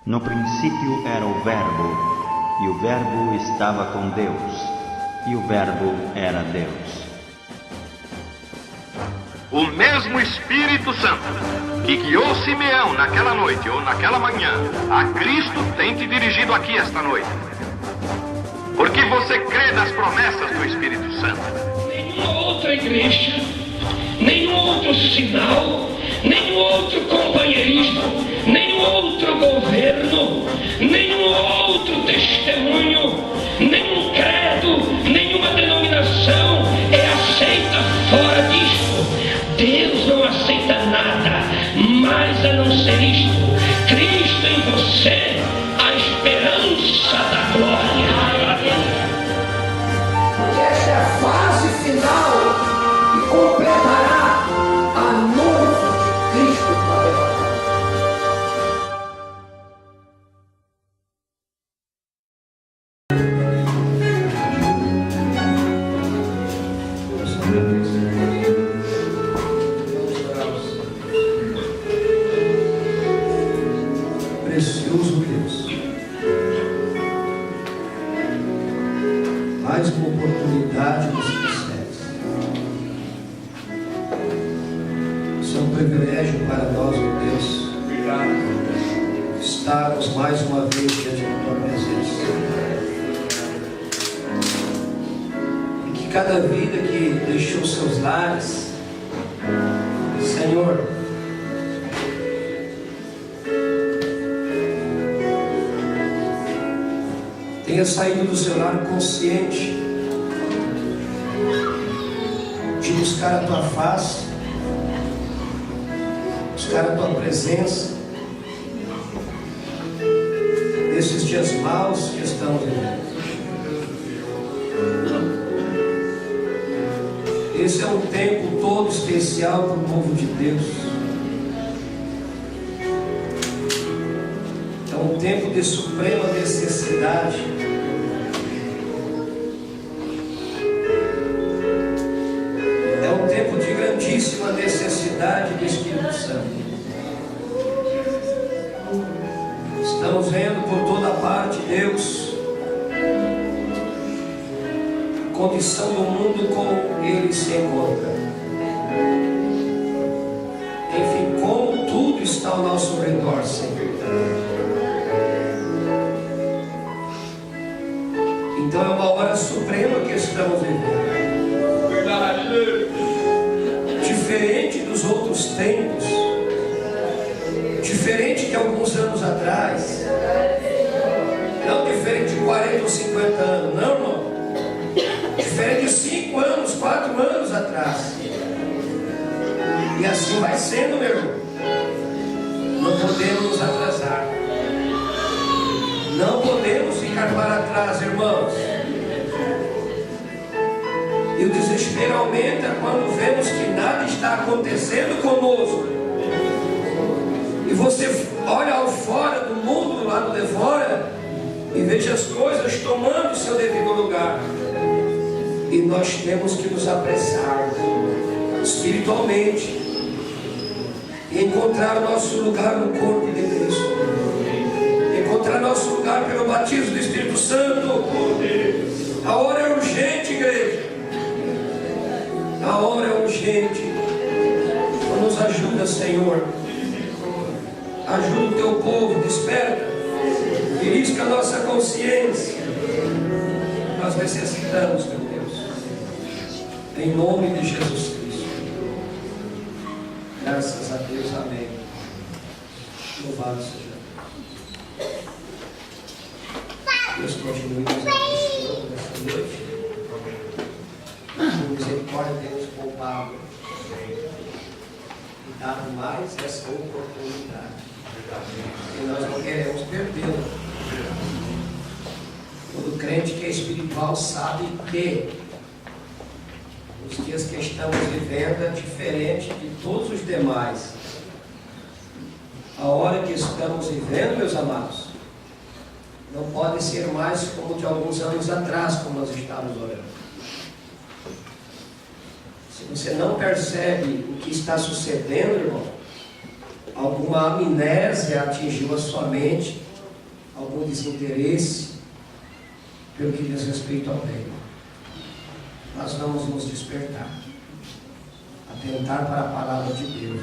No princípio era o Verbo, e o Verbo estava com Deus, e o Verbo era Deus. O mesmo Espírito Santo que guiou Simeão naquela noite ou naquela manhã, a Cristo tem te dirigido aqui esta noite. Porque você crê nas promessas do Espírito Santo. Nenhuma outra igreja, nenhum outro sinal, nenhum outro companheirismo, nenhum outro governo, nenhum outro testemunho, nenhum credo, nenhuma denominação é aceita fora disto. Deus não aceita nada mais a não ser isto. Cristo em você, a esperança da glória. Porque esta é a fase final que completará a noiva de Cristo para levantar. Precioso Deus, mais uma oportunidade nos concede. Isso é um privilégio para nós, meu Deus, estarmos mais uma vez diante da tua presença. E que cada vida que deixou seus lares, Senhor, tenha saído do seu lar consciente de buscar a tua face, buscar a tua presença nesses dias maus que estamos vivendo. Esse é um tempo todo especial para o povo de Deus. É um tempo de suprema necessidade. É um tempo de grandíssima necessidade do Espírito Santo. Estamos vendo por toda parte, Deus, a condição do mundo como ele se encontra. Enfim, como tudo está ao nosso redor, Senhor. Então é uma hora suprema que estamos vivendo. Diferente dos outros tempos, diferente de alguns anos atrás, não diferente de 40 ou 50 anos, não, irmão. Diferente de 5 anos, 4 anos atrás. E assim vai sendo, meu irmão. Não podemos nos atrasar. Não podemos ficar para trás, irmãos. E o desespero aumenta quando vemos que nada está acontecendo conosco. E você olha ao fora do mundo, do lado de fora, e veja as coisas tomando o seu devido lugar. E nós temos que nos apressar espiritualmente e encontrar o nosso lugar no corpo de Cristo. Encontrar nosso lugar pelo batismo do Espírito Santo. A hora é urgente, igreja. A hora é urgente. Então nos ajuda, Senhor. Ajuda o teu povo, desperta. Belisca a nossa consciência. Nós necessitamos, meu Deus. Em nome de Jesus Cristo. Graças a Deus, amém. Louvado seja Deus. Continue nos abençoando nessa noite. Com misericórdia, Deus poupado e dado mais essa oportunidade. E nós não queremos perdê-la. Todo crente que é espiritual sabe que os dias que estamos vivendo é diferente de todos os demais. A hora que estamos vivendo, meus amados, não pode ser mais como de alguns anos atrás, como nós estávamos orando. Se você não percebe o que está sucedendo, irmão, alguma amnésia atingiu a sua mente algum desinteresse pelo que diz respeito ao reino. Nós vamos nos despertar, atentar para a palavra de Deus.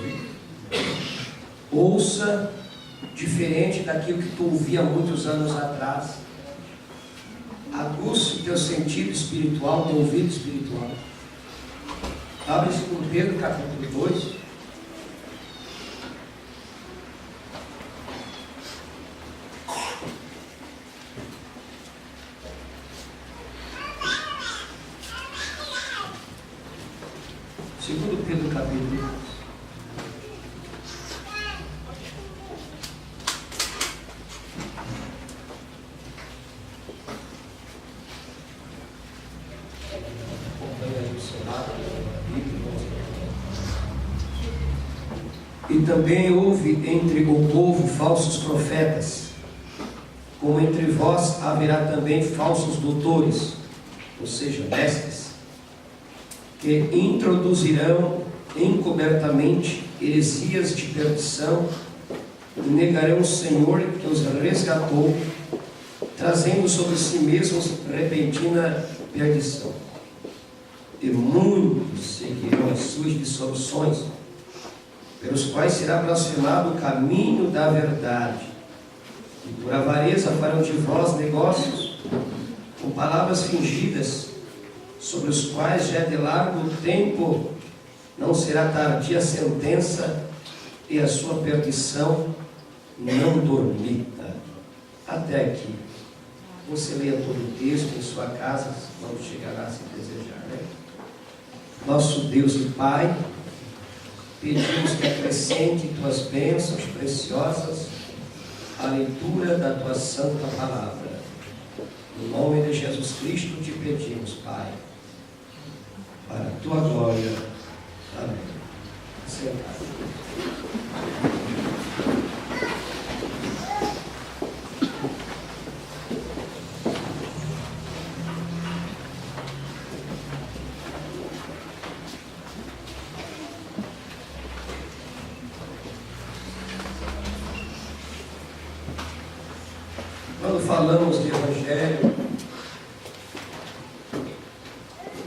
Ouça diferente daquilo que tu ouvia muitos anos atrás. Aguce o teu sentido espiritual, teu ouvido espiritual. Abre 2 Pedro capítulo 2. Segundo Pedro capítulo 2. E também houve entre o povo falsos profetas, como entre vós haverá também falsos doutores, ou seja, mestres, que introduzirão encobertamente heresias de perdição e negarão o Senhor que os resgatou, trazendo sobre si mesmos repentina perdição. E muitos seguirão as suas dissoluções, pelos quais será blasfemado o caminho da verdade. E por avareza farão de vós negócios com palavras fingidas, sobre os quais já de largo tempo não será tardia a sentença e a sua perdição não dormita. Até aqui. Você leia todo o texto em sua casa, quando chegar lá se desejar, né? Nosso Deus e Pai, pedimos que acrescente tuas bênçãos preciosas à leitura da tua santa palavra. No nome de Jesus Cristo te pedimos, Pai, para a tua glória. Amém. Sentado. Quando falamos de Evangelho,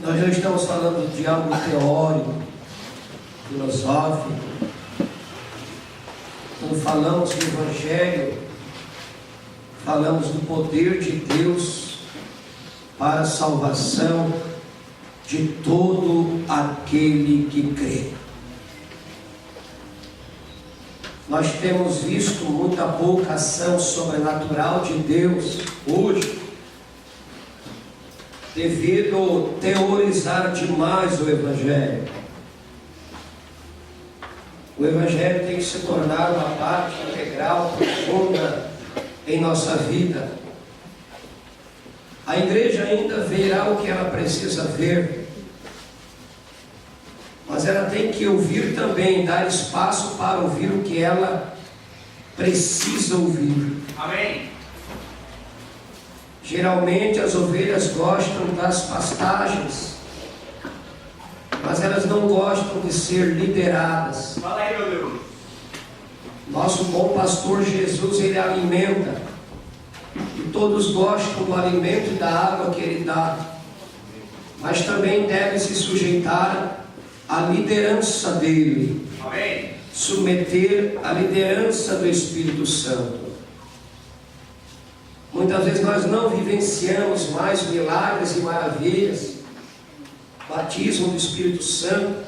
nós não estamos falando de algo teórico, filosófico. Quando falamos de Evangelho, falamos do poder de Deus para a salvação de todo aquele que crê. Nós temos visto muita pouca ação sobrenatural de Deus hoje, devido teorizar demais o Evangelho. O Evangelho tem que se tornar uma parte integral, profunda em nossa vida. A igreja ainda verá o que ela precisa ver, mas ela tem que ouvir também, dar espaço para ouvir o que ela precisa ouvir. Amém. Geralmente as ovelhas gostam das pastagens, mas elas não gostam de ser lideradas. Fala aí, meu Deus. Nosso bom pastor Jesus, ele alimenta, e todos gostam do alimento e da água que ele dá, mas também devem se sujeitar à liderança dele. Amém. Submeter à liderança do Espírito Santo. Muitas vezes nós não vivenciamos mais milagres e maravilhas, batismo do Espírito Santo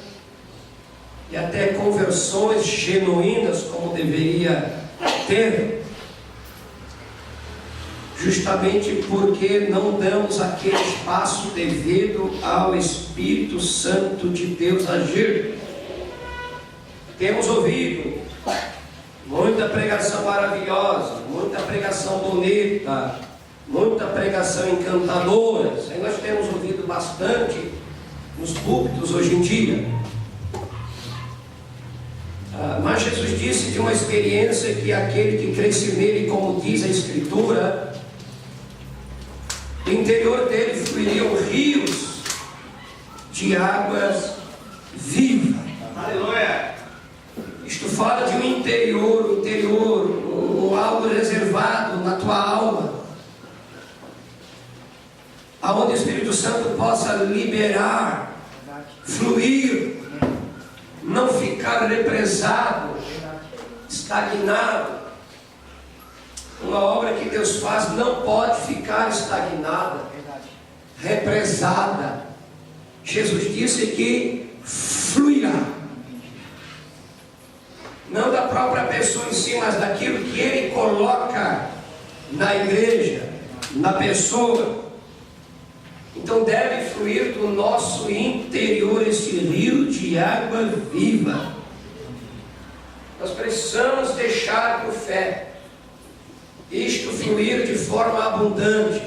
e até conversões genuínas como deveria ter, justamente porque não damos aquele espaço devido ao Espírito Santo de Deus agir. Temos ouvido muita pregação maravilhosa, muita pregação bonita, muita pregação encantadora. Isso aí nós temos ouvido bastante nos púlpitos hoje em dia. Mas Jesus disse de uma experiência que aquele que cresce nele, como diz a Escritura, do interior dele fluiriam rios de águas vivas. Aleluia. Isto fala de um interior, algo reservado na tua alma, aonde o Espírito Santo possa liberar, fluir, não ficar represado, estagnado. Uma obra que Deus faz não pode ficar estagnada, represada. Jesus disse que fluirá. Não da própria pessoa em si, mas daquilo que Ele coloca na igreja, na pessoa. Então deve fluir do nosso interior esse rio de água viva. Nós precisamos deixar por fé isto fluir de forma abundante.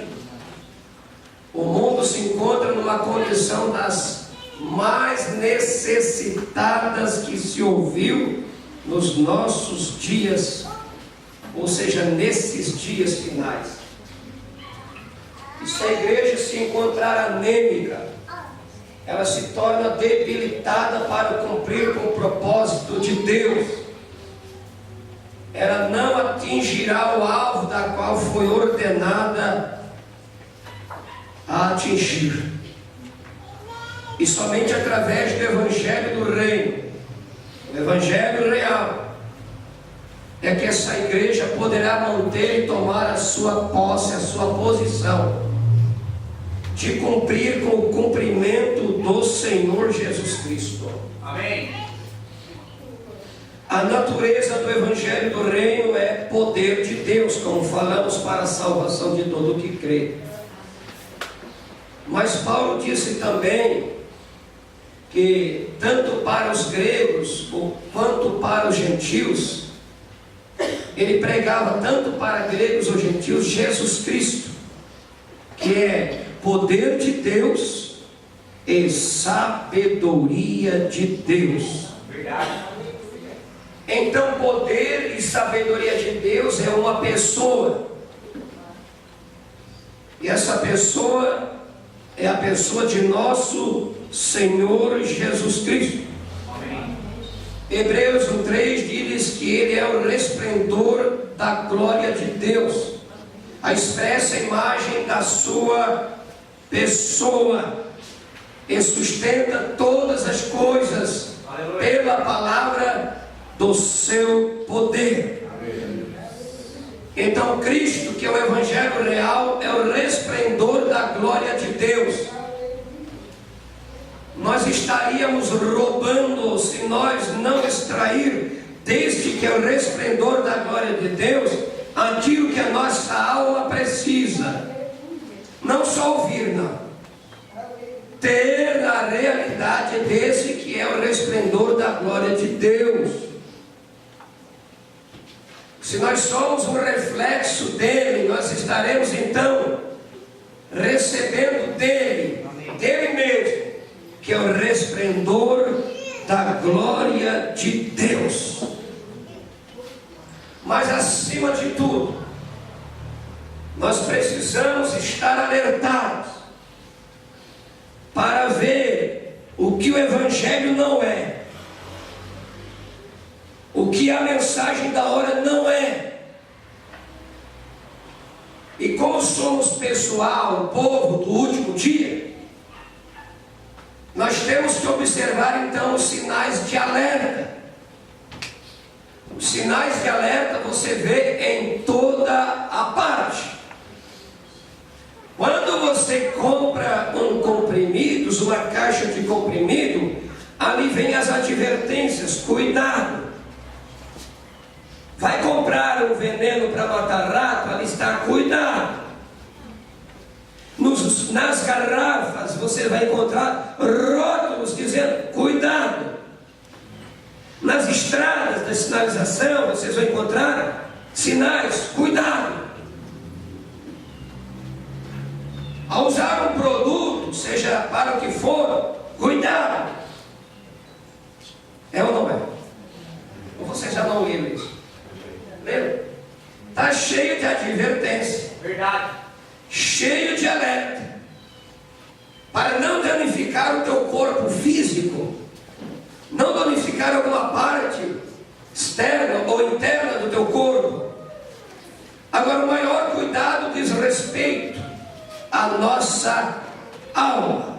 O mundo se encontra numa condição das mais necessitadas que se ouviu nos nossos dias, ou seja, nesses dias finais. E se a igreja se encontrar anêmica, ela se torna debilitada para cumprir com o propósito de Deus. Ela não atingirá o alvo da qual foi ordenada a atingir. E somente através do Evangelho do Reino, o Evangelho real, é que essa igreja poderá manter e tomar a sua posse, a sua posição de cumprir com o cumprimento do Senhor Jesus Cristo. Amém. A natureza do Evangelho do Reino é poder de Deus, como falamos, para a salvação de todo o que crê. Mas Paulo disse também que tanto para os gregos quanto para os gentios, ele pregava tanto para gregos ou gentios Jesus Cristo, que é poder de Deus e sabedoria de Deus. Verdade. Então poder e sabedoria de Deus é uma pessoa, e essa pessoa é a pessoa de nosso Senhor Jesus Cristo. Amém. Hebreus 1:3 diz que Ele é o resplendor da glória de Deus, a expressa imagem da sua pessoa, e sustenta todas as coisas pela palavra do seu poder. Amém. Então Cristo, que é o Evangelho real, é o resplendor da glória de Deus. Nós estaríamos roubando se nós não extrair, desde que é o resplendor da glória de Deus, aquilo que a nossa alma precisa. Não só ouvir, não. Ter a realidade desse que é o resplendor da glória de Deus. Se nós somos um reflexo dele, nós estaremos então recebendo dele mesmo, que é o resplendor da glória de Deus. Mas acima de tudo, nós precisamos estar alertados para ver o que o Evangelho não é, o que a mensagem da hora não é. E como somos pessoal, o povo do último dia, nós temos que observar então os sinais de alerta. Os sinais de alerta você vê em toda a parte. Quando você compra um comprimido, uma caixa de comprimido, ali vem as advertências: cuidado. Vai comprar um veneno para matar rato, ali está: cuidado. Nas garrafas você vai encontrar rótulos dizendo: cuidado. Nas estradas da sinalização vocês vão encontrar sinais: cuidado. Ao usar um produto, seja para o que for, cuidado. É ou não é? Ou você já não leu isso? Leu? Está cheio de advertência. Verdade. Cheio de alerta. Para não danificar o teu corpo físico, não danificar alguma parte, a nossa alma.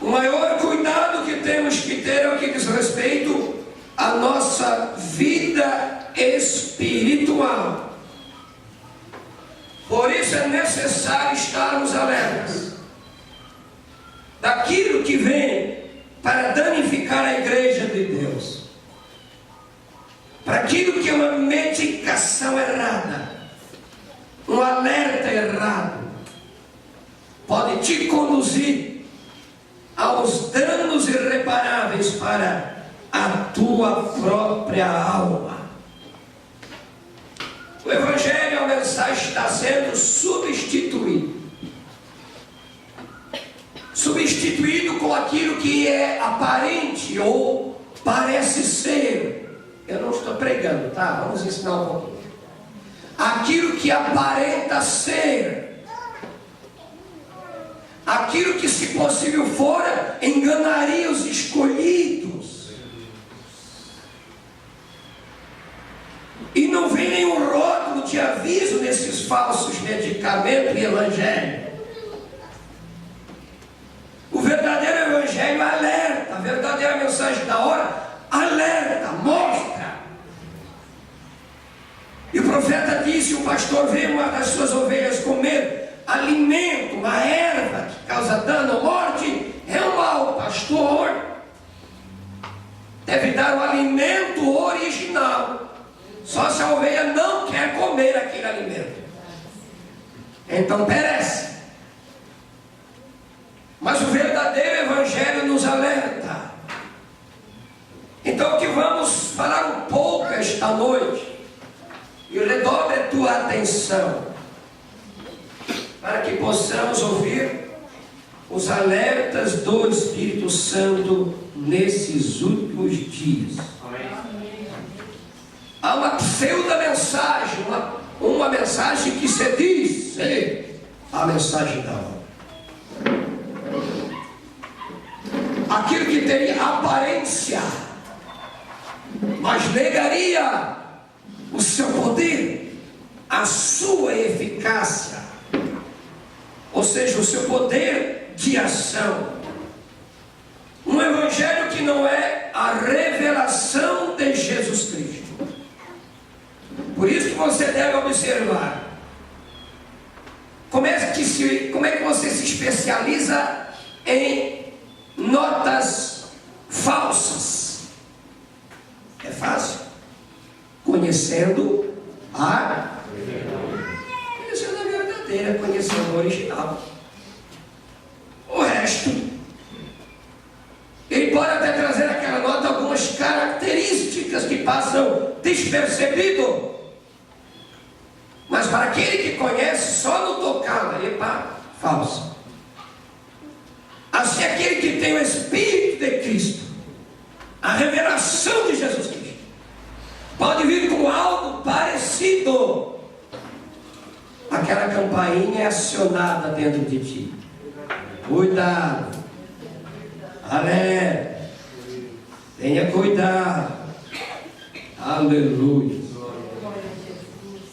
O maior cuidado que temos que ter é o que diz respeito à nossa vida espiritual. Por isso é necessário estarmos alertas daquilo que vem para danificar a igreja de Deus, para aquilo que é uma medicação errada, um alerta errado, pode te conduzir aos danos irreparáveis para a tua própria alma. O Evangelho, a mensagem está sendo substituído com aquilo que é aparente ou parece ser. Eu não estou pregando, tá? Vamos ensinar um pouquinho. Aquilo que aparenta ser, aquilo que, se possível fora, enganaria os escolhidos. E não vem nenhum rótulo de aviso nesses falsos medicamentos e evangelho. O verdadeiro evangelho alerta, a verdadeira mensagem da hora alerta, mostra. E o profeta disse: o pastor vê uma das suas ovelhas comer alimento, uma erva que causa dano ou morte, é um mau pastor. Deve dar o alimento original. Só se a ovelha não quer comer aquele alimento, então perece. Mas o verdadeiro evangelho nos alerta. Então, que vamos falar um pouco esta noite, e redobre a tua atenção, para que possamos ouvir os alertas do Espírito Santo nesses últimos dias. Há uma pseudo-mensagem, uma mensagem que se diz ser a mensagem da hora. Aquilo que teria aparência, mas negaria o seu poder, a sua eficácia, ou seja, o seu poder de ação. Um evangelho que não é a revelação de Jesus Cristo. Por isso que você deve observar como é que você se especializa em notas falsas. É fácil. Conhecendo a verdadeira, conhecendo a original. O resto, ele pode até trazer aquela nota algumas características que passam despercebido. Mas para aquele que conhece, só no tocá-la, epa, falso. Assim, aquele que tem o Espírito de Cristo, a revelação de Jesus Cristo, pode vir com algo parecido. Aquela campainha é acionada dentro de ti. Cuidado. Amém. Tenha cuidado. Aleluia.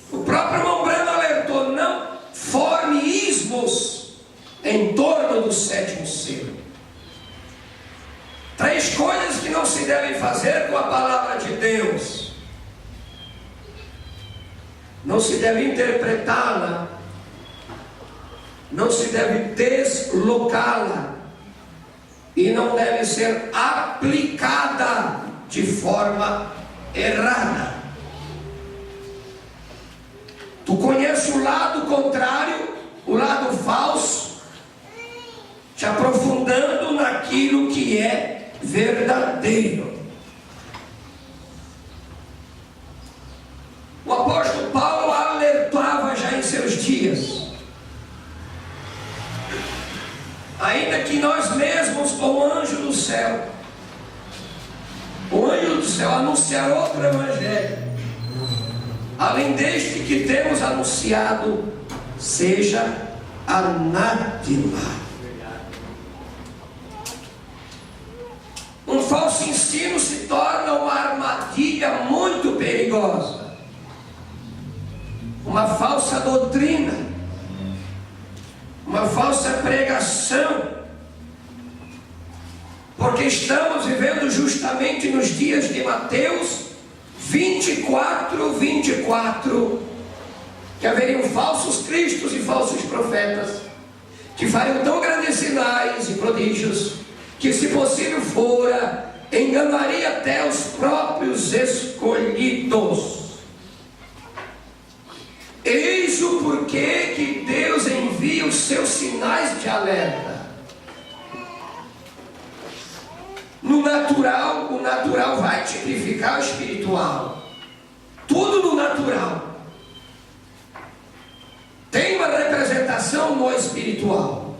O próprio irmão Brando alertou: não forme ismos em torno do sétimo selo. 3 coisas que não se devem fazer com a palavra de Deus. Não se deve interpretá-la, não se deve deslocá-la, e não deve ser aplicada de forma errada. Tu conheces o lado contrário, o lado falso, te aprofundando naquilo que é verdadeiro. O apóstolo Paulo alertava já em seus dias: ainda que nós mesmos, o anjo do céu anunciar outro evangelho, além deste que temos anunciado, seja anátema. Um falso ensino se torna uma armadilha muito perigosa, uma falsa doutrina uma falsa pregação, porque estamos vivendo justamente nos dias de Mateus 24, que haveriam falsos cristos e falsos profetas, que fariam tão grandes sinais e prodígios, que, se possível fora, enganaria até os próprios escolhidos. Eis o porquê que Deus envia os seus sinais de alerta. No natural, o natural vai tipificar o espiritual. Tudo no natural tem uma representação no espiritual.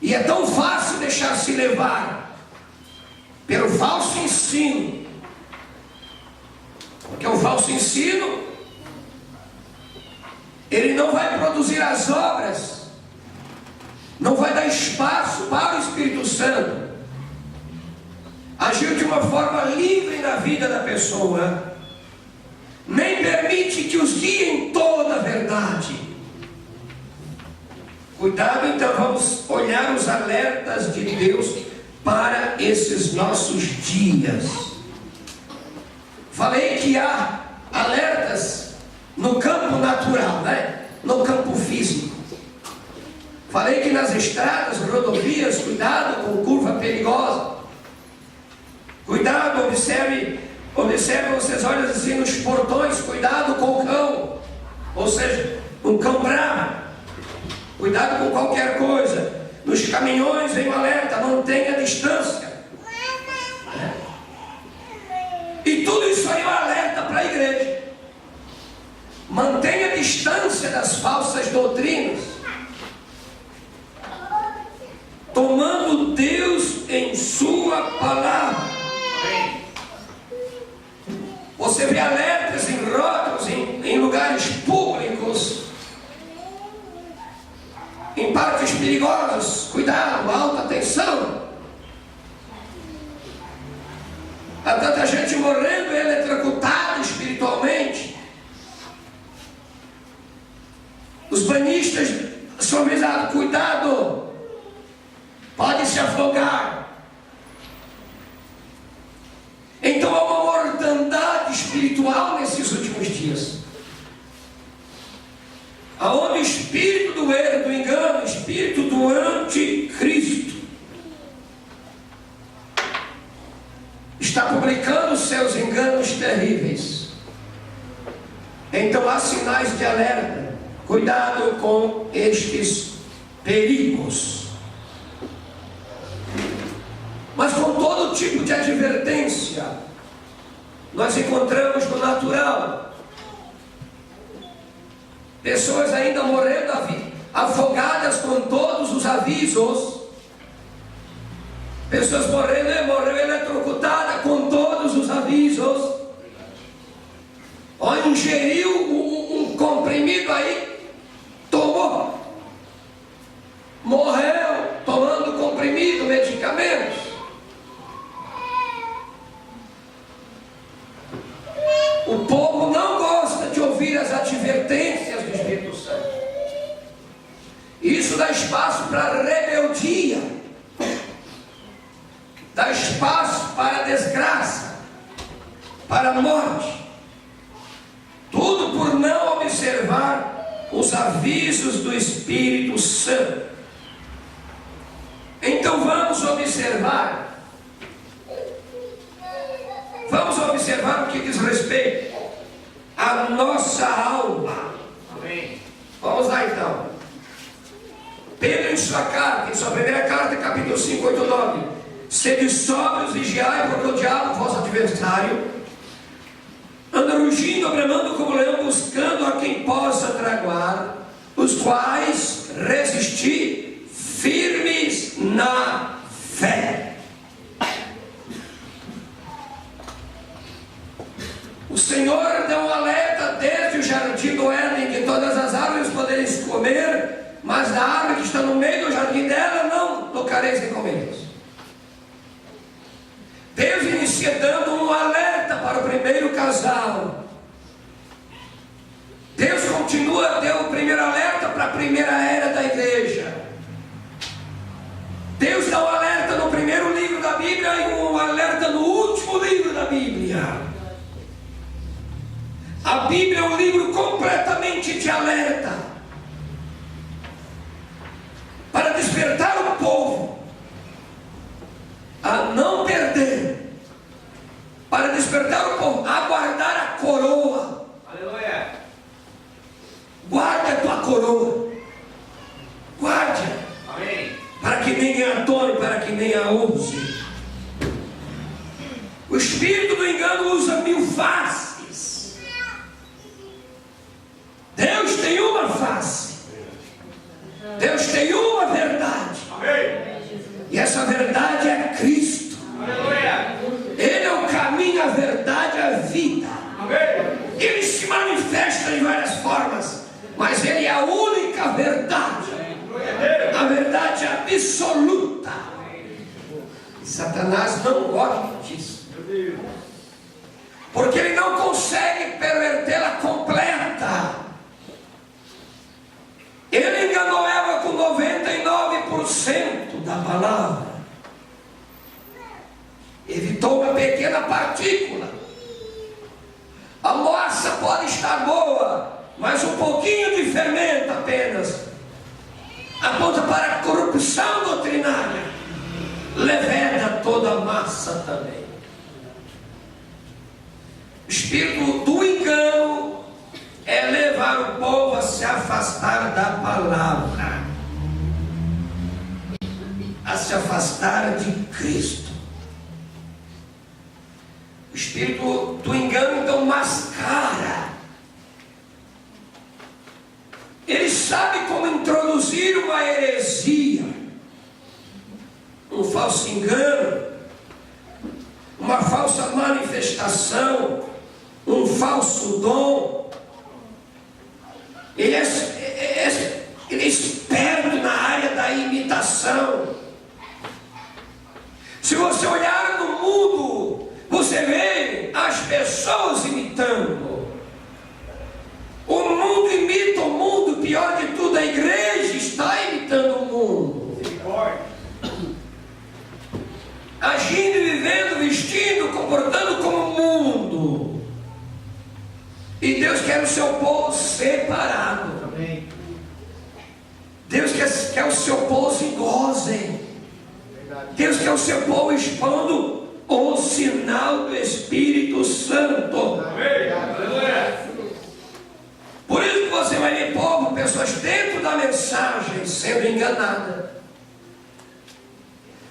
E é tão fácil deixar-se levar pelo falso ensino, porque o falso ensino, ele não vai produzir as obras, não vai dar espaço para o Espírito Santo agir de uma forma livre na vida da pessoa, nem permite que os guie em toda a verdade. Cuidado, então, vamos olhar os alertas de Deus para esses nossos dias. Falei que há alertas no campo natural, né? No campo físico. Falei que nas estradas, rodovias, cuidado com curva perigosa. Cuidado, observe, vocês olham assim nos portões, cuidado com o cão. Ou seja, um cão bravo. Cuidado com qualquer coisa. Nos caminhões vem um alerta, mantenha a distância. E tudo isso aí é um alerta para a igreja. Mantenha a distância das falsas doutrinas, tomando Deus em sua palavra. Você vê alertas em rótulos, em lugares públicos, em parques perigosos. Cuidado, alta atenção. Há tanta gente morrendo eletrocutada espiritualmente. Os banhistas são avisados: cuidado, pode se afogar. Então há uma mortandade espiritual nesses últimos dias, aonde o espírito do erro, do engano, o espírito do anticristo está publicando os seus enganos terríveis. Então há sinais de alerta. Cuidado com estes perigos. Mas com todo tipo de advertência, nós encontramos no natural pessoas ainda morrendo a vida, afogadas com todos os avisos. Pessoas morrendo eletrocutadas com todos os avisos. Ou ingeriu um comprimido aí, tomou, morreu tomando comprimido, medicamentos. O povo não gosta de ouvir as advertências do Espírito Santo. Isso dá espaço para rebeldia, dá espaço para a desgraça, para a morte. Tudo por não observar os avisos do Espírito Santo. Então vamos observar o que diz respeito à nossa alma. Amém. Vamos lá então. Pedro, em sua carta, em sua primeira carta, capítulo 5, 8, 9: sede sóbrios, vigiai, porque o diabo, vosso adversário, anda rugindo, bramando como leão, buscando a quem possa tragar, os quais resistir firmes na fé. O Senhor deu um alerta desde o jardim do Éden, que todas as árvores podereis comer, mas da árvore que está no meio do jardim dela não tocareis nem comereis. Deus inicia dando um alerta para o primeiro casal. Deus continua, deu o primeiro alerta primeira era da igreja. Deus dá um alerta no primeiro livro da Bíblia e um alerta no último livro da Bíblia. A Bíblia é um livro completamente de alerta, para despertar o povo a não perder, para despertar o povo a guardar a coroa. Aleluia. Guarda a tua coroa, guarde. Amém. Para que ninguém a tome, para que nem a use. O espírito do engano usa 1000 faces. Deus tem uma face. Deus tem uma verdade. Amém. E essa verdade é Cristo. Aleluia. Ele é o caminho, a verdade, a vida. Amém. Ele se manifesta de várias formas, mas Ele é a única verdade. A verdade absoluta. E Satanás não gosta disso, porque ele não consegue pervertê-la completa. Ele enganou Eva com 99% da palavra, evitou uma pequena partícula. A massa pode estar boa, mas um pouquinho de fermento apenas aponta para a corrupção doutrinária, leveda toda a massa também. O espírito do engano é levar o povo a se afastar da palavra, a se afastar de Cristo. O espírito do engano então mascara. Ele sabe como introduzir uma heresia, um falso engano, uma falsa manifestação, um falso dom. Ele é esperto na área da imitação. Se você olhar no mundo, você vê as pessoas imitando. O mundo imita o mundo, pior de tudo, a igreja está imitando o mundo. Agindo, vivendo, vestindo, comportando como o mundo. E Deus quer o seu povo separado. Amém. Deus quer o seu povo se gozem. Deus quer o seu povo expondo o sinal do Espírito Santo. Amém. Aleluia. Por isso que você vai ver povo, pessoas dentro da mensagem sendo enganada,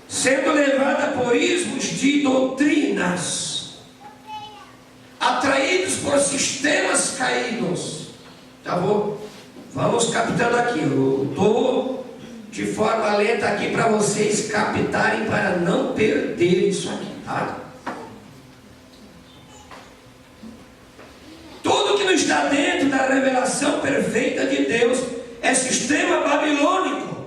sendo levada por ismos de doutrinas, atraídos por sistemas caídos. Tá bom? Vamos captando aqui. Eu estou de forma lenta aqui para vocês captarem, para não perder isso aqui, tá? Tudo que não está dentro da revelação perfeita de Deus é sistema babilônico.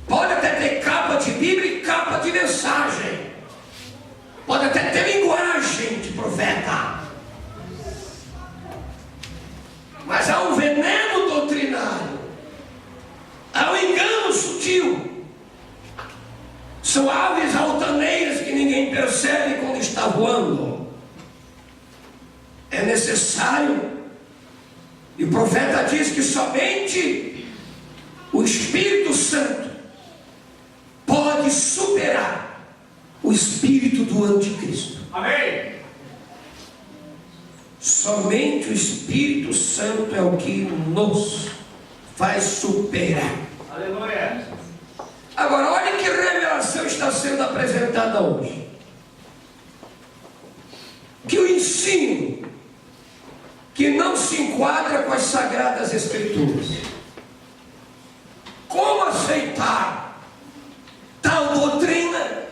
Pode até ter capa de Bíblia e capa de mensagem. Pode até ter linguagem de profeta. Mas há um veneno doutrinário. Há um engano sutil. São aves altaneiras que ninguém percebe quando está voando. É necessário, e o profeta diz que somente o Espírito Santo pode superar o espírito do anticristo. Amém. Somente o Espírito Santo é o que nos faz superar. Aleluia. Agora, olha que revelação está sendo apresentada hoje. Que o ensino que não se enquadra com as Sagradas Escrituras. Como aceitar tal doutrina,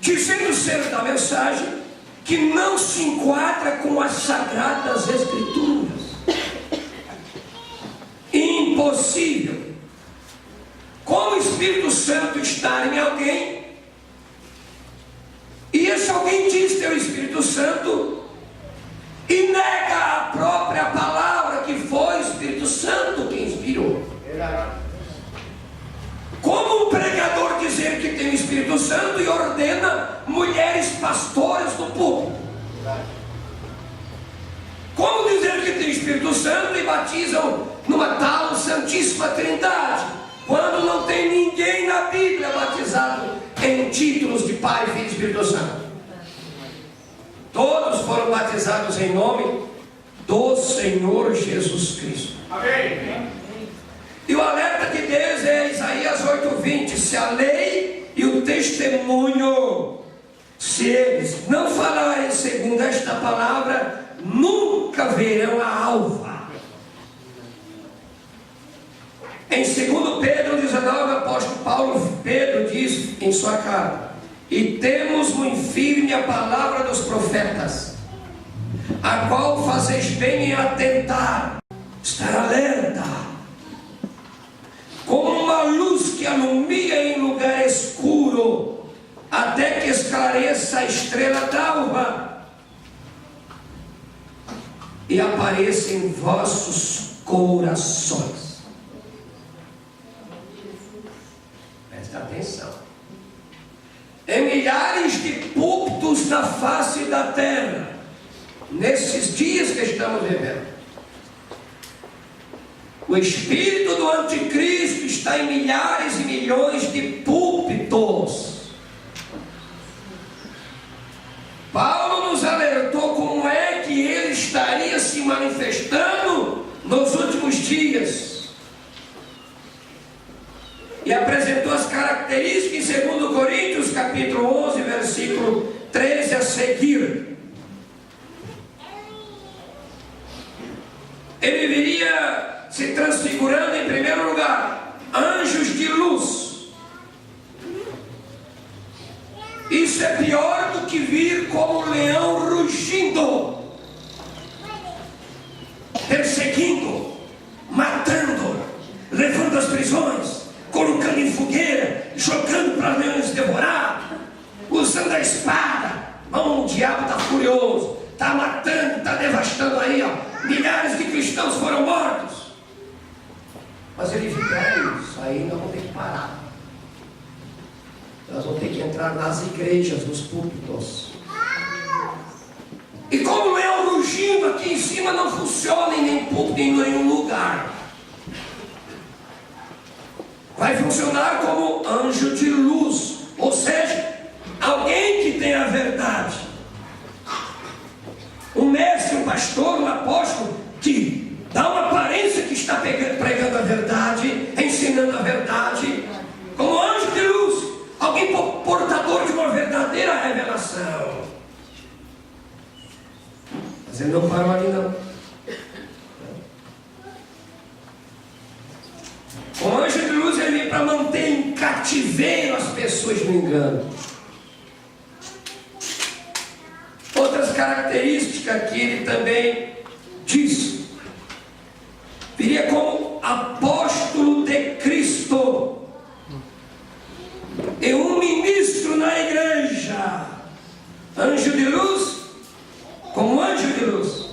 dizendo ser da mensagem, que não se enquadra com as Sagradas Escrituras? Impossível. Como o Espírito Santo está em alguém, e esse alguém diz ter o Espírito Santo, e nega a própria palavra que foi o Espírito Santo que inspirou. Espírito Santo e ordena mulheres pastoras no púlpito. Como dizer que tem Espírito Santo e batizam numa tal Santíssima Trindade, quando não tem ninguém na Bíblia batizado em títulos de Pai, Filho e Espírito Santo? Todos foram batizados em nome do Senhor Jesus Cristo. Amém. E o alerta de Deus é Isaías 8:20: se a lei e o testemunho, se eles não falarem segundo esta palavra, nunca verão a alva. Em 2 Pedro 19, o apóstolo Pedro diz em sua carta: e temos muito firme a palavra dos profetas, a qual fazeis bem em atentar, estar alerta, como uma luz que alumia em lugar escuro, até que esclareça a estrela d'alva e apareça em vossos corações. Presta atenção. Em milhares de púlpitos na face da terra, nesses dias que estamos vivendo, o espírito do anticristo está em milhares e milhões de púlpitos. Paulo nos alertou como é que ele estaria se manifestando nos últimos dias, e apresentou as características em 2 Coríntios capítulo 11, versículo 13 a seguir. Ele viria se transfigurando, em primeiro lugar, anjos de luz. Isso é pior do que vir como um leão rugindo, perseguindo, matando, levando as prisões, colocando em fogueira, jogando para leões devorar, usando a espada. O diabo está furioso, está matando, está devastando aí, ó. Milhares de cristãos foram mortos. Mas ele fica isso aí, nós vamos ter que parar. Nós vamos ter que entrar nas igrejas, nos púlpitos. E como o leão rugindo aqui em cima não funciona em nenhum púlpito, em nenhum lugar. Vai funcionar como anjo de luz, ou seja, alguém que tem a verdade. Um mestre, um pastor, um apóstolo que dá uma aparência que está pregando a verdade, ensinando a verdade, como anjo de luz, alguém portador de uma verdadeira revelação. Mas ele não parou ali não. O anjo de luz ele vem para manter em cativeiro as pessoas no engano. Outras características que ele também diz: viria como apóstolo de Cristo e um ministro na igreja. Anjo de luz, como anjo de luz,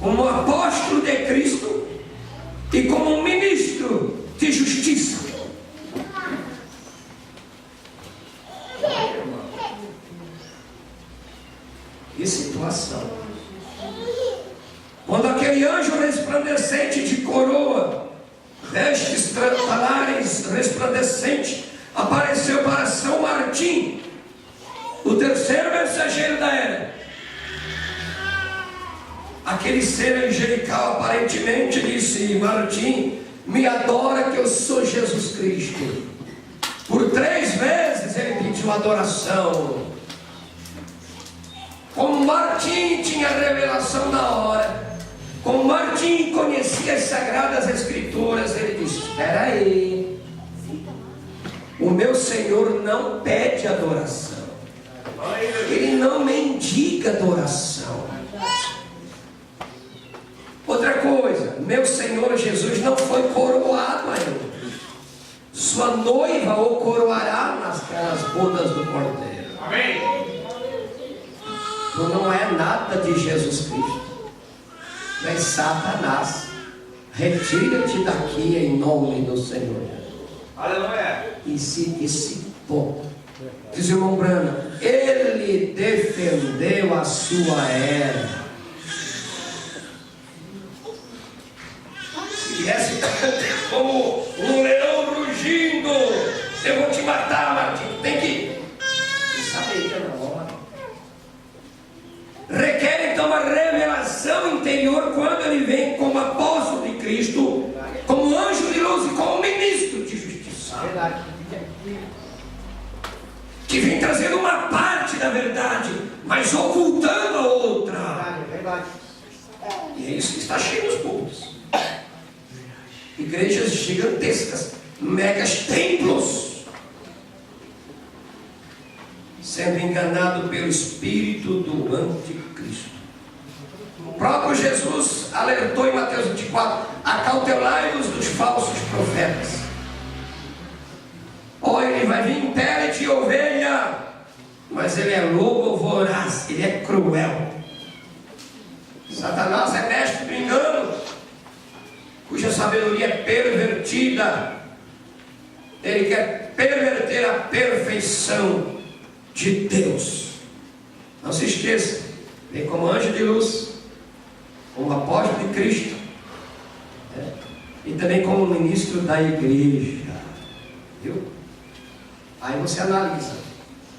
como apóstolo de Cristo e como um ministro de justiça. Que situação! Quando aquele anjo resplandecente de coroa, vestes talares resplandecente, apareceu para São Martim, o terceiro mensageiro da era, aquele ser angelical aparentemente disse: Martim, me adora que eu sou Jesus Cristo. Por 3 vezes ele pediu adoração. Como Martim tinha revelação na hora, como Martim conhecia as Sagradas Escrituras, ele disse: espera aí, o meu Senhor não pede adoração, ele não mendiga adoração. Outra coisa, meu Senhor Jesus não foi coroado ainda. Sua noiva o coroará nas bodas do Cordeiro. Amém. Tu não é nada de Jesus Cristo, tu és Satanás. Retira-te daqui em nome do Senhor. Aleluia. E se Bom, diz o irmão Branham, ele defendeu a sua era. Se viesse como um leão rugindo, eu vou te matar, Martinho. Tem que saber que é na hora. Requer então uma revelação interior quando ele vem como apóstolo de Cristo, como anjo de luz e como ministro de justiça. Que vem trazendo uma parte da verdade, mas ocultando a outra. E é isso que está cheio nos púlpitos. Igrejas gigantescas, megas templos, sendo enganado pelo espírito do anticristo. O próprio Jesus alertou em Mateus 24: acautelai-vos dos falsos profetas. Olha, ele vai vir em pele de ovelha, mas ele é lobo voraz, ele é cruel. Satanás é mestre do engano, cuja sabedoria é pervertida. Ele quer perverter a perfeição de Deus. Não se esqueça, vem como anjo de luz, como apóstolo de Cristo, e também como ministro da igreja. Viu? Aí você analisa: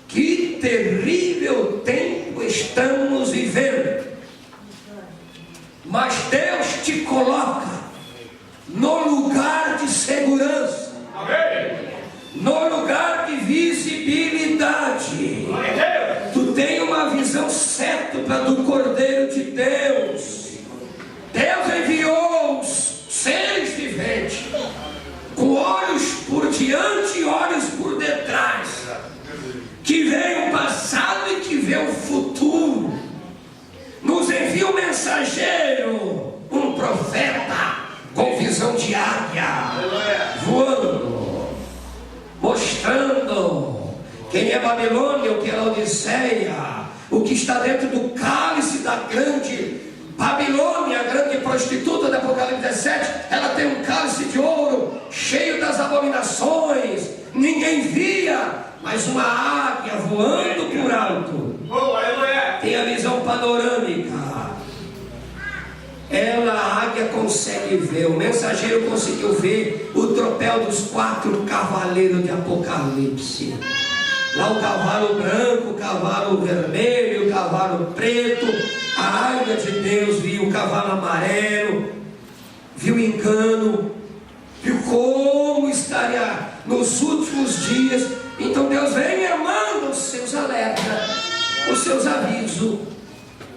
que terrível tempo estamos vivendo, mas Deus te coloca no lugar de segurança, no lugar de visibilidade. Tu tem uma visão cétupla do Cordeiro de Deus. Deus enviou os seres viventes com olhos por diante e olhos por detrás, que vê o passado e que vê o futuro. Nos envia um mensageiro, um profeta com visão de águia, voando, mostrando quem é Babilônia, o que é Laodiceia, o que está dentro do cálice da grande Babilônia, a grande prostituta do Apocalipse 17. Ela tem um cálice de ouro cheio das abominações, ninguém via, mas uma águia voando por alto tem a visão panorâmica. Ela, a águia, consegue ver, o mensageiro conseguiu ver o tropel dos 4 cavaleiros de Apocalipse. Lá o cavalo branco, o cavalo vermelho, o cavalo preto. A águia de Deus viu o cavalo amarelo, viu o engano, viu como estaria nos últimos dias. Então Deus vem e manda os seus alertas, os seus avisos.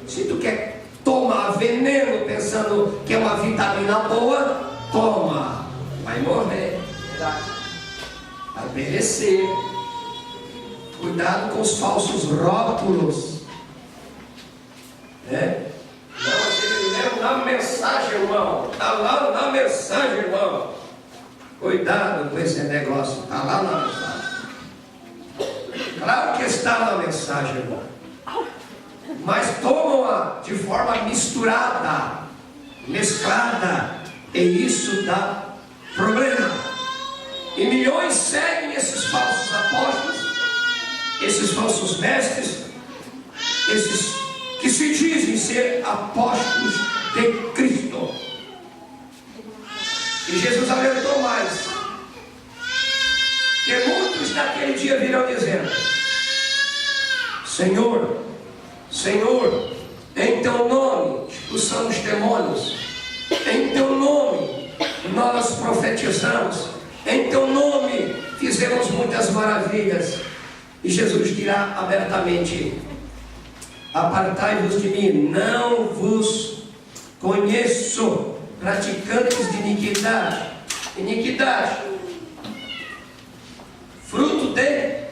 Se tu quer tomar veneno pensando que é uma vitamina boa, toma, vai morrer, vai perecer. Cuidado com os falsos rótulos. Não, ele leu na mensagem, irmão. Está lá na mensagem, irmão. Cuidado com esse negócio. Está lá na mensagem. Claro que está na mensagem, irmão. Mas tomam-a de forma misturada, mesclada, e isso dá problema. E milhões seguem esses falsos apóstolos, esses falsos mestres, esses que se dizem ser apóstolos de Cristo. E Jesus alertou mais, que muitos naquele dia virão dizendo: Senhor, Senhor, em teu nome expulsamos demônios, em teu nome nós profetizamos, em teu nome fizemos muitas maravilhas. E Jesus dirá abertamente: apartai-vos de mim, não vos conheço, praticantes de iniquidade. Iniquidade, fruto de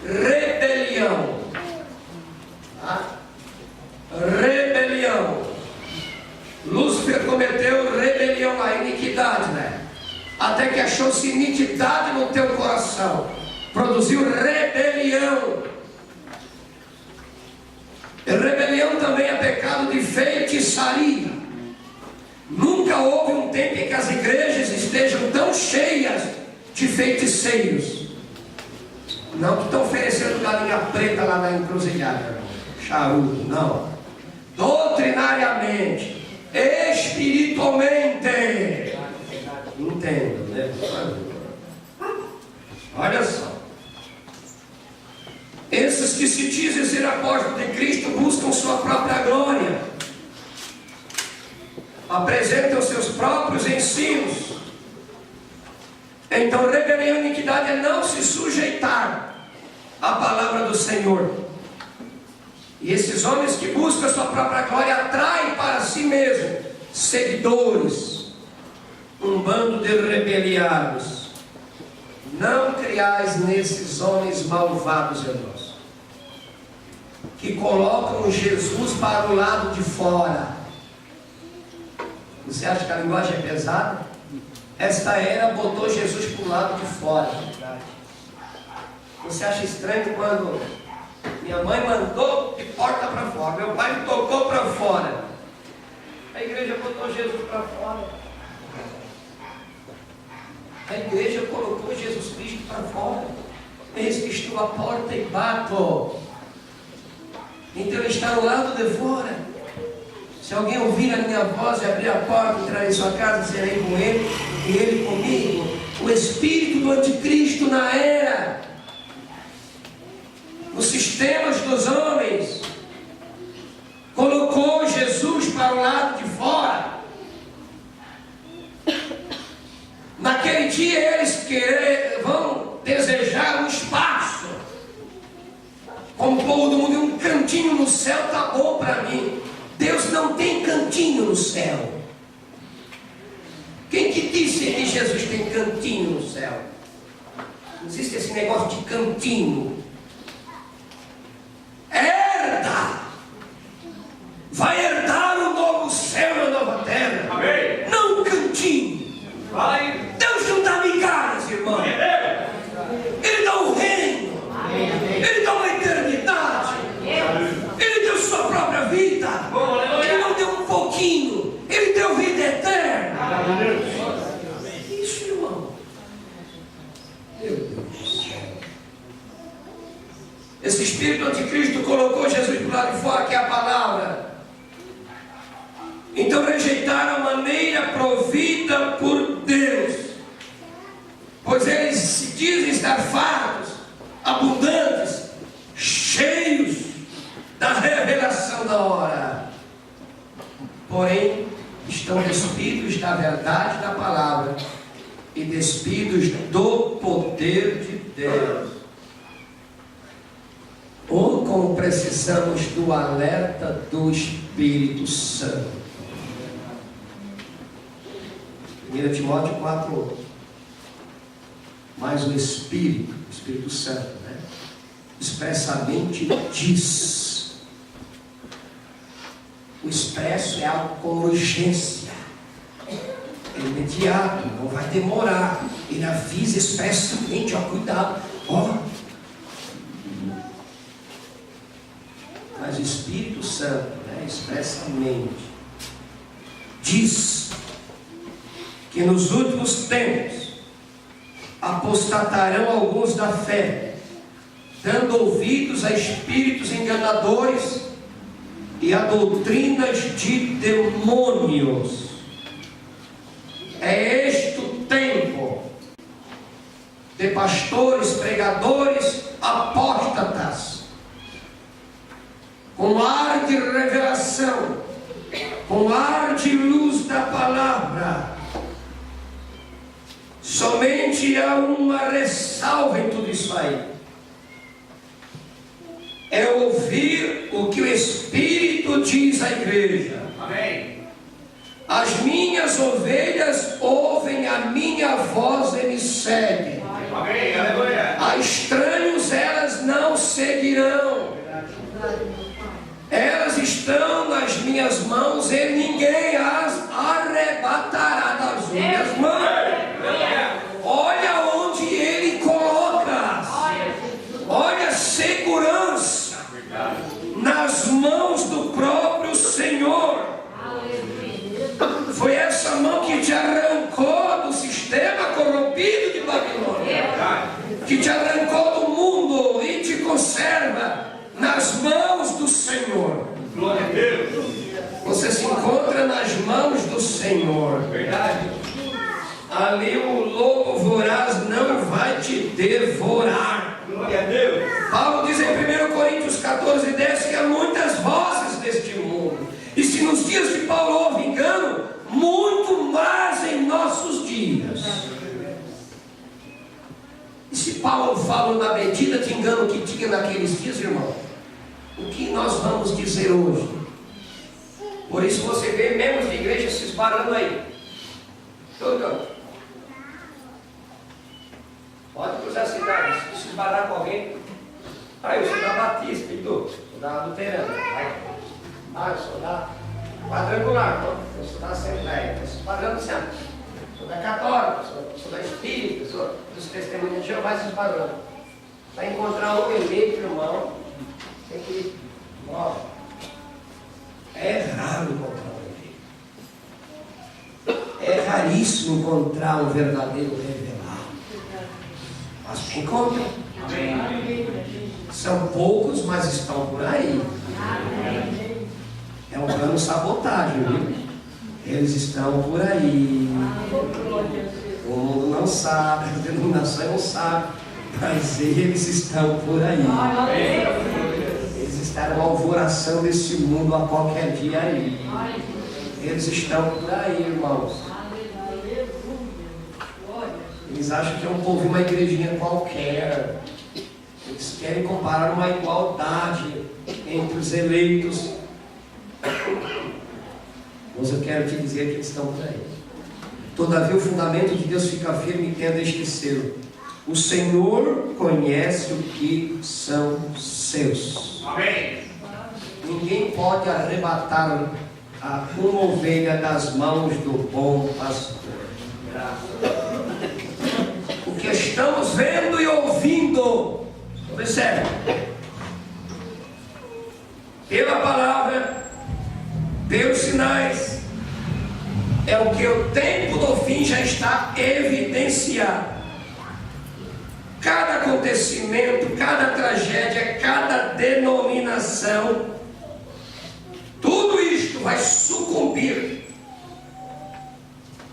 rebelião. Rebelião. Lúcifer cometeu rebelião, a iniquidade, né? Até que achou-se iniquidade no teu coração, produziu rebelião. E rebelião também é pecado de feitiçaria. Nunca houve um tempo em que as igrejas estejam tão cheias de feiticeiros. Não que estão oferecendo galinha preta lá na encruzilhada, charuto, não. Doutrinariamente, espiritualmente. Entendo, né? Olha só. Esses que se dizem ser apóstolos de Cristo buscam sua própria glória, apresentam seus próprios ensinos. Então, rebelião e iniquidade é não se sujeitar à palavra do Senhor. E esses homens que buscam sua própria glória atraem para si mesmo seguidores, um bando de rebeliados. Não criais nesses homens malvados, irmãos, que colocam Jesus para o lado de fora. Você acha que a linguagem é pesada? Esta era botou Jesus para o lado de fora. Você acha estranho quando minha mãe mandou de porta para fora, meu pai me tocou para fora, a igreja botou Jesus para fora? A igreja colocou Jesus Cristo para fora. Eis que estou à porta e bato. Então ele está no lado de fora. Se alguém ouvir a minha voz e abrir a porta, entrar em sua casa, serei com ele e ele comigo. O espírito do anticristo na era, nos sistemas dos homens, colocou Jesus para o lado de fora. Naquele dia eles vão desejar um espaço, como o povo do mundo, um cantinho no céu está bom para mim. Deus não tem cantinho no céu. Quem que disse que Jesus tem cantinho no céu? Não existe esse negócio de cantinho. Herda! Vai herdar o novo céu e a nova terra. Amém. Não um cantinho. Vai. Deus não dá migalhas, irmão. Ele dá um reino. Ele dá uma eternidade. Ele deu sua própria vida. Ele não deu um pouquinho. Ele deu vida eterna. Isso, irmão. Meu Deus do céu. Esse espírito anticristo colocou Jesus do lado de fora, que é a palavra. Então rejeitaram a maneira provida por Deus, pois eles se dizem estar fartos, abundantes, cheios da revelação da hora. Porém, estão despidos da verdade da palavra e despidos do poder de Deus. Ou como precisamos do alerta do Espírito Santo. 1 Timóteo 4:8. Mas o Espírito Santo, né, expressamente diz. O expresso é algo com urgência, é imediato, não vai demorar. Ele avisa expressamente, ó, cuidado, ó. Mas o Espírito Santo, né, expressamente diz que nos últimos tempos apostatarão alguns da fé, dando ouvidos a espíritos enganadores e a doutrinas de demônios. É este o tempo de pastores, pregadores, apóstatas, com ar de revelação, com ar de luz da palavra. Somente há uma ressalva em tudo isso aí: é ouvir o que o Espírito diz à igreja. Amém. As minhas ovelhas ouvem a minha voz e me seguem. Amém. Aleluia. A estranhos elas não seguirão. Elas estão nas minhas mãos e ninguém as arrebatará das minhas mãos. Olha onde Ele coloca. Olha a segurança nas mãos do próprio Senhor. Foi essa mão que te arrancou do sistema corrompido de Babilônia, que te arrancou do mundo Senhor. Verdade. Ali o lobo voraz não vai te devorar. Glória a Deus. Paulo diz em 1 Coríntios 14:10 que há muitas vozes neste mundo. E se nos dias de Paulo houve engano, muito mais em nossos dias. E se Paulo fala na medida de engano que tinha naqueles dias, irmão, o que nós vamos dizer hoje? Por isso você vê membros de igreja se esbarrando aí. Todo canto. Pode cruzar a cidade, se esbarrar com alguém. Eu sou da Batista, e tu? Sou da Luterana. Eu sou da Quadrangular, eu sou da Assembleia, eu sou esbarrando sempre. Sou da Católica, sou da Espírita, sou dos Testemunhos de Jeová, se esbarrando. Para encontrar um eleito, irmão, tem que. É raro encontrar um eleito. É raríssimo encontrar um verdadeiro revelado. Mas se encontra. São poucos, mas estão por aí. É um plano sabotagem, viu? Eles estão por aí. O mundo não sabe, a denominação não sabe, mas eles estão por aí. Eles estarão alvoraçando esse mundo a qualquer dia aí. Eles estão por aí, irmãos. Eles acham que é um povo, uma igrejinha qualquer. Eles querem comparar uma igualdade entre os eleitos. Mas eu quero te dizer que eles estão por aí. Todavia o fundamento de Deus fica firme, entenda este selo: o Senhor conhece o que são seus. Amém. Ninguém pode arrebatar uma ovelha das mãos do bom pastor. O que estamos vendo e ouvindo, observe, pela palavra, pelos sinais, é o que o tempo do fim já está evidenciado. Cada acontecimento, cada tragédia, cada denominação, tudo isto vai sucumbir.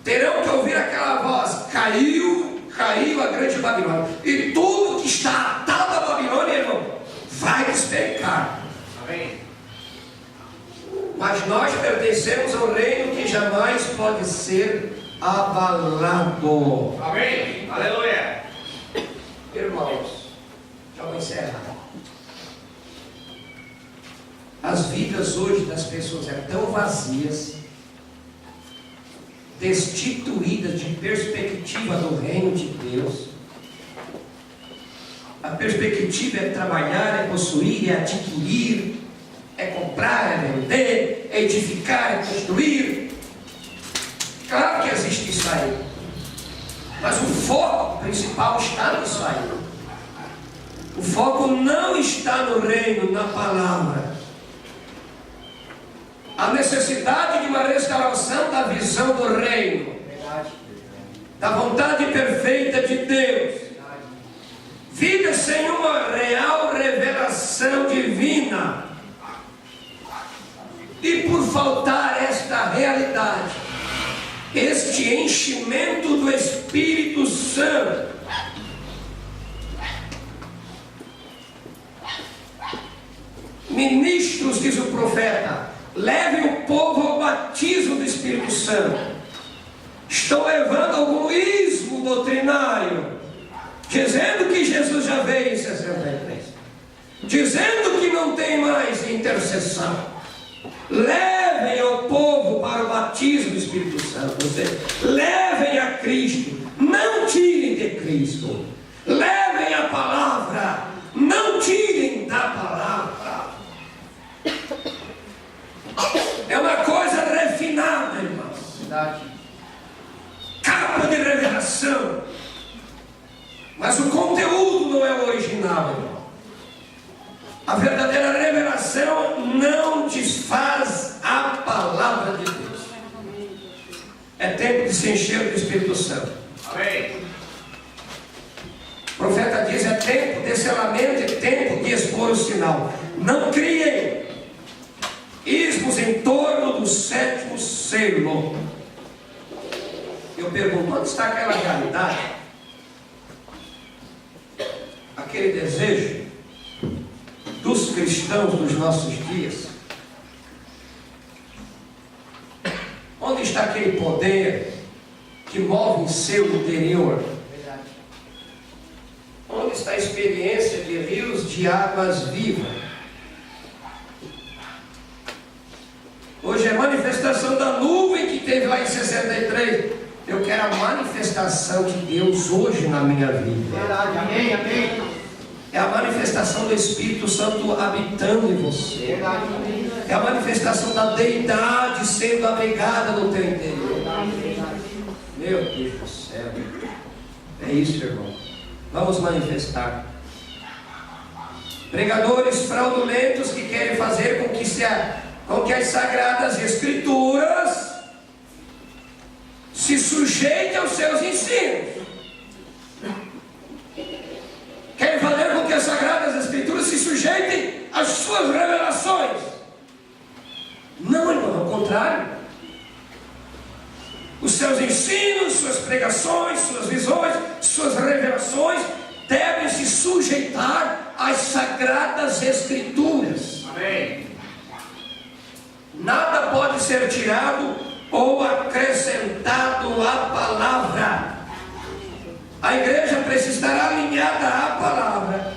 Terão que ouvir aquela voz: caiu a grande Babilônia. E tudo que está atado à Babilônia, irmão, vai despencar. Amém. Mas nós pertencemos ao reino que jamais pode ser abalado. Amém. Aleluia. Irmãos, já vou encerrar. As vidas hoje das pessoas são tão vazias, destituídas de perspectiva do reino de Deus. A perspectiva é trabalhar, é possuir, é adquirir, é comprar, é vender, é edificar, é construir. Claro que existe isso aí, mas o foco principal está nisso aí. O foco não está no reino, na palavra. A necessidade de uma restauração da visão do reino, da vontade perfeita de Deus, vida sem uma real revelação divina. E por faltar esta realidade, este enchimento do Espírito Santo, ministros, diz o profeta, levem o povo ao batismo do Espírito Santo. Estão levando algum ismo doutrinário, dizendo que Jesus já veio em 63, dizendo que não tem mais intercessão. Levem ao povo para o batismo do Espírito Santo. Ou seja, levem a Cristo, não tirem de Cristo. Levem a palavra, não tirem da palavra. É uma coisa refinada, irmão. Capa de revelação, mas o conteúdo não é o original, irmão. A verdadeira revelação não desfaz a palavra de Deus. É tempo de se encher do Espírito Santo. Amém. O profeta diz: é tempo de selamento, é tempo de expor o sinal. Não criem ismos em torno do sétimo selo. Eu pergunto, onde está aquela realidade? Aquele desejo dos cristãos dos nossos dias? Onde está aquele poder que move em seu interior? Onde está a experiência de rios de águas vivas? Hoje é manifestação da nuvem que teve lá em 63. Eu quero a manifestação de Deus hoje na minha vida. Amém, amém. É a manifestação do Espírito Santo habitando em você. É a manifestação da deidade sendo abrigada no teu interior. Meu Deus do céu. É isso, irmão. Vamos manifestar. Pregadores fraudulentos que querem fazer com que as Sagradas Escrituras se sujeitem aos seus ensinos. Querem fazer com que as Sagradas Escrituras se sujeitem às suas revelações. Não, irmão, ao contrário. Os seus ensinos, suas pregações, suas visões, suas revelações devem se sujeitar às Sagradas Escrituras. Amém. Nada pode ser tirado ou acrescentado à palavra. A igreja precisa estar alinhada à palavra.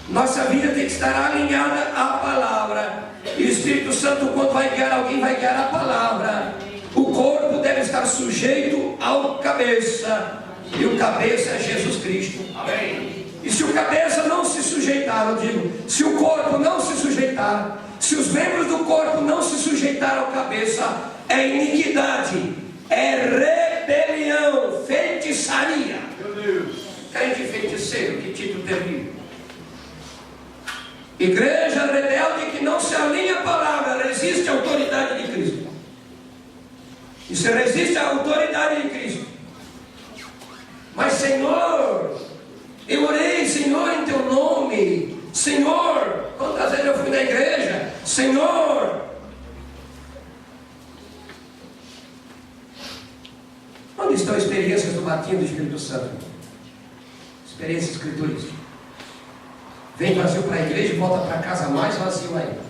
Nossa vida tem que estar alinhada à palavra. E o Espírito Santo, quando vai guiar alguém, vai guiar a palavra. O corpo deve estar sujeito ao cabeça. E o cabeça é Jesus Cristo. Amém. E se o cabeça não se sujeitar, eu digo, se o corpo não se sujeitar, se os membros do corpo não se sujeitar ao cabeça, é iniquidade, é rebelião, feitiçaria. Meu Deus. Crente feiticeiro, que título terrível. Igreja rebelde que não se alinha à palavra, resiste à autoridade de Cristo. E se resiste à autoridade de Cristo. Mas Senhor, eu orei, Senhor, em teu nome. Senhor, quantas vezes eu fui na igreja? Senhor, onde estão experiências do batismo do Espírito Santo? Experiência escriturística. Vem vazio para a igreja e volta para casa mais vazio ainda.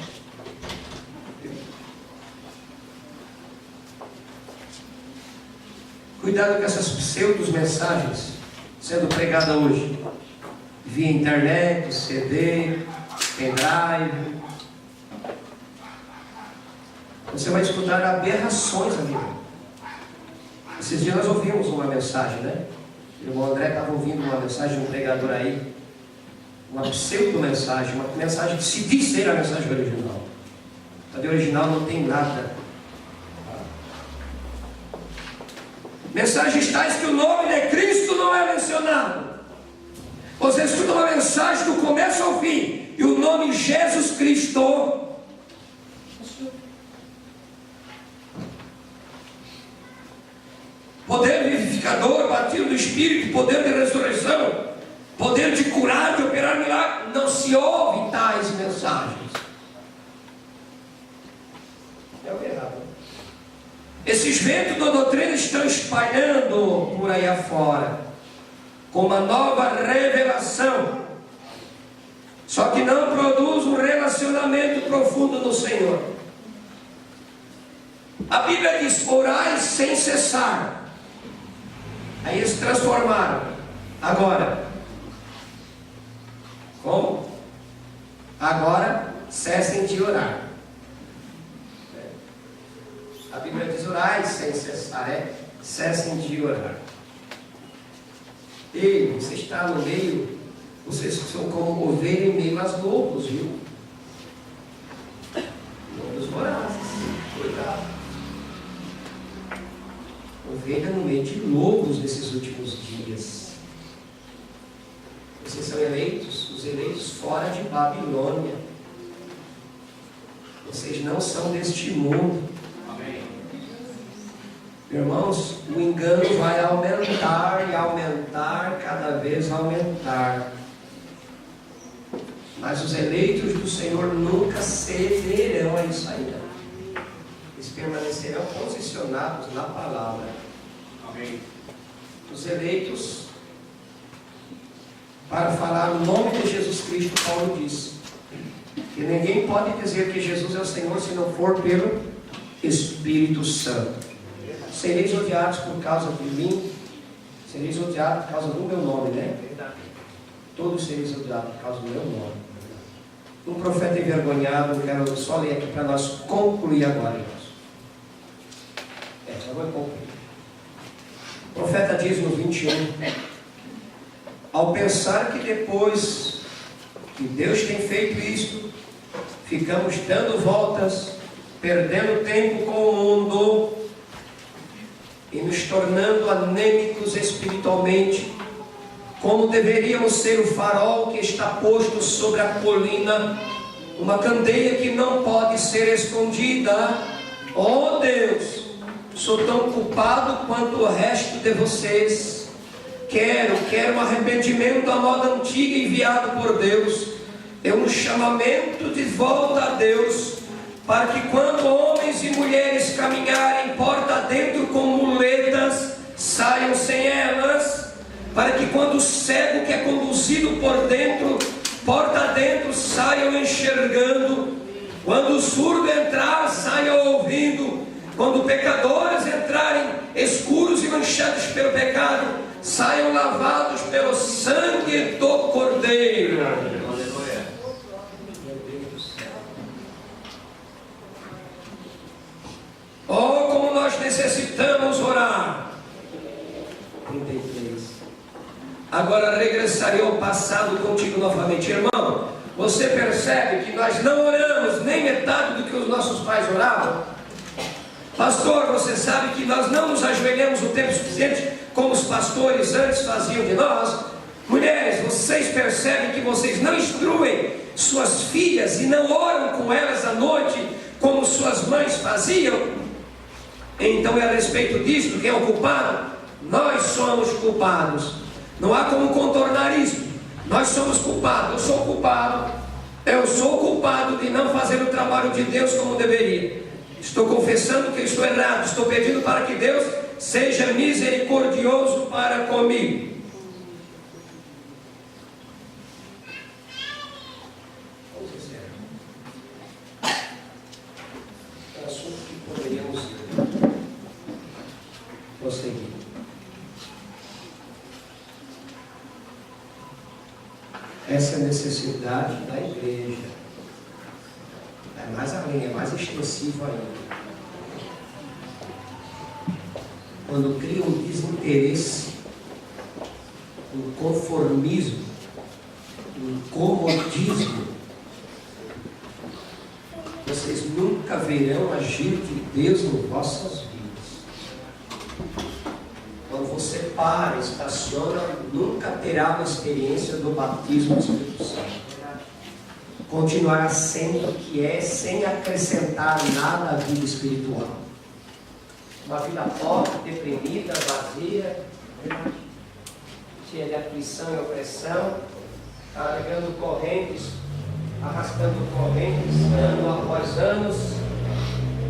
Cuidado com essas pseudos mensagens sendo pregadas hoje, via internet, CD, pendrive. Você vai escutar aberrações ali. Esses dias nós ouvimos uma mensagem, né? O irmão André estava ouvindo uma mensagem de um pregador aí, uma pseudo-mensagem, uma mensagem que se diz ser a mensagem original. A de original não tem nada. Mensagens tais que o nome de Cristo não é mencionado. Você escuta uma mensagem do começo ao fim e o nome Jesus Cristo. Poder vivificador, batismo do Espírito, poder de ressurreição, poder de curar, de operar milagres. Não se ouve tais mensagens. É o errado. Esses ventos da doutrina estão espalhando por aí afora, com uma nova revelação, só que não produz um relacionamento profundo no Senhor. A Bíblia diz: orai sem cessar. Aí eles transformaram. Agora, como? Agora cessem de orar. A Bíblia diz: orai sem cessar, cessem de orar. Ei, você está no meio, vocês são como ovelha em meio às lobos, viu? Lobos vorazes, cuidado. Ovelha no meio de lobos nesses últimos dias. Vocês são eleitos, os eleitos fora de Babilônia. Vocês não são deste mundo. Irmãos, o engano vai aumentar e aumentar, cada vez aumentar. Mas os eleitos do Senhor nunca cederão a isso ainda. Eles permanecerão posicionados na palavra. Amém. os eleitos, para falar o nome de Jesus Cristo, Paulo disse que ninguém pode dizer que Jesus é o Senhor se não for pelo Espírito Santo. Sereis odiados por causa de mim, sereis odiados por causa do meu nome, né? Todos sereis odiados por causa do meu nome. Um profeta envergonhado, quero só ler aqui para nós concluir agora, irmãos. Já vou concluir. O profeta diz no 21: ao pensar que depois que Deus tem feito isto, ficamos dando voltas, perdendo tempo com o mundo e nos tornando anêmicos espiritualmente, como deveríamos ser o farol que está posto sobre a colina, uma candeia que não pode ser escondida. Oh Deus, sou tão culpado quanto o resto de vocês. Quero um arrependimento à moda antiga enviado por Deus. É um chamamento de volta a Deus, para que quando homens e mulheres caminharem porta dentro com muletas, saiam sem elas, para que quando o cego que é conduzido por dentro, porta dentro, saiam enxergando, quando o surdo entrar, saiam ouvindo, quando pecadores entrarem escuros e manchados pelo pecado, saiam lavados pelo sangue do Cordeiro. Oh, como nós necessitamos orar. 33. Agora regressarei ao passado contigo novamente. Irmão, você percebe que nós não oramos nem metade do que os nossos pais oravam? Pastor, você sabe que nós não nos ajoelhamos o tempo suficiente como os pastores antes faziam de nós? Mulheres, vocês percebem que vocês não instruem suas filhas e não oram com elas à noite como suas mães faziam? Então é a respeito disso, quem é o culpado? Nós somos culpados. Não há como contornar isso. Nós somos culpados. Eu sou culpado de não fazer o trabalho de Deus como deveria. Estou confessando que estou errado. Estou pedindo para que Deus seja misericordioso para comigo. É um assunto que poderíamos prosseguir. Essa é a necessidade da igreja. É mais além, é mais extensivo ainda. Quando cria um desinteresse, um conformismo, um comodismo, vocês nunca verão agir de Deus em vossas vidas. Quando você para, estaciona, nunca terá uma experiência do batismo do Espírito Santo. Continuará sendo o que é, sem acrescentar nada à vida espiritual. Uma vida pobre, deprimida, vazia, cheia de aflição e opressão, carregando correntes, arrastando correntes, ano após anos,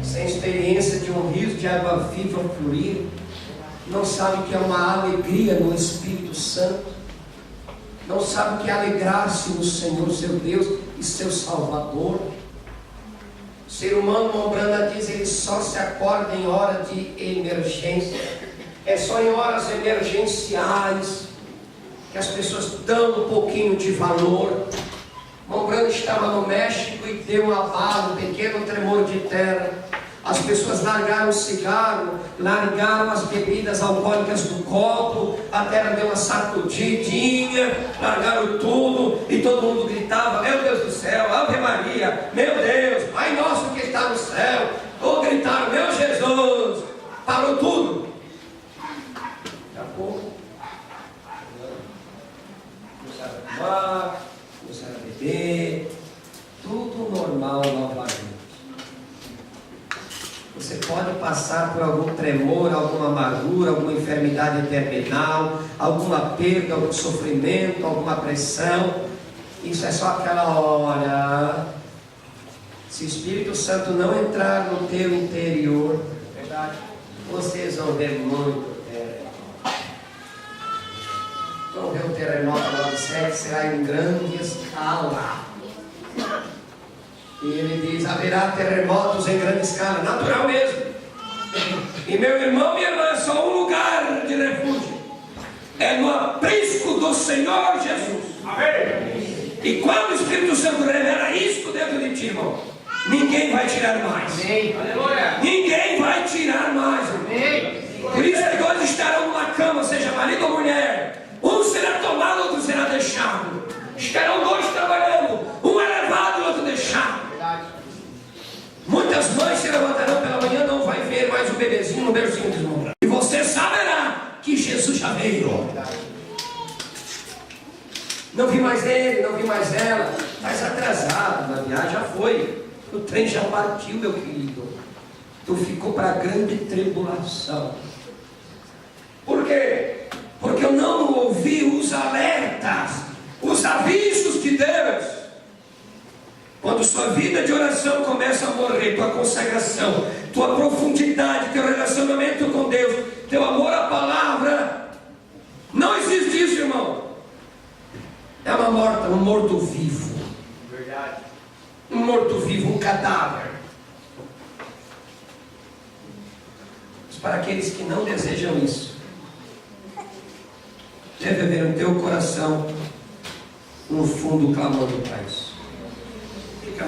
sem experiência de um rio de água viva fluir, não sabe o que é uma alegria no Espírito Santo, não sabe o que é alegrar-se no Senhor, seu Deus e seu Salvador. O ser humano, Mombrana diz, ele só se acorda em hora de emergência. É só em horas emergenciais que as pessoas dão um pouquinho de valor. Mombrana estava no México e deu um abalo, um pequeno tremor de terra. As pessoas largaram o cigarro, largaram as bebidas alcoólicas do copo, a terra deu uma sacudidinha, largaram tudo e todo mundo gritava: meu Deus do céu, Ave Maria, meu Deus, Pai nosso que está no céu. Ou gritaram: meu Jesus. Parou tudo. Daqui a pouco começaram a fumar, começaram a beber, tudo normal novamente. Você pode passar por algum tremor, alguma amargura, alguma enfermidade terminal, alguma perda, algum sofrimento, alguma pressão. Isso é só aquela hora. Se o Espírito Santo não entrar no teu interior, verdade, vocês vão ver muito. Vão ver o terremoto lá do 7, será em grande escala. E ele diz, haverá terremotos em grande escala, natural mesmo. E meu irmão, minha irmã, é só um lugar de refúgio. É no aprisco do Senhor Jesus. Amém. E quando o Espírito Santo revela isso dentro de ti, irmão, ninguém vai tirar mais. Amém. Aleluia. Ninguém vai tirar mais. Amém. Por isso que dois estarão numa cama, seja marido ou mulher. Um será tomado, outro será deixado. Estarão dois trabalhando, um é levado e outro deixado. Verdade. Muitas mães se levantarão pela manhã, não vai ver mais o bebezinho no bercinho desmontado. E você saberá que Jesus já veio. Não vi mais ele, não vi mais ela. Estás atrasado, a viagem já foi. O trem já partiu, meu querido. Tu ficou para a grande tribulação. Por quê? Porque eu não ouvi os alertas, os avisos de Deus. Quando sua vida de oração começa a morrer, tua consagração, tua profundidade, teu relacionamento com Deus, teu amor à palavra, não existe isso, irmão. É um morto-vivo. Verdade. Um morto-vivo, um cadáver. Mas para aqueles que não desejam isso, deve haver no teu coração um fundo clamor para isso. Fica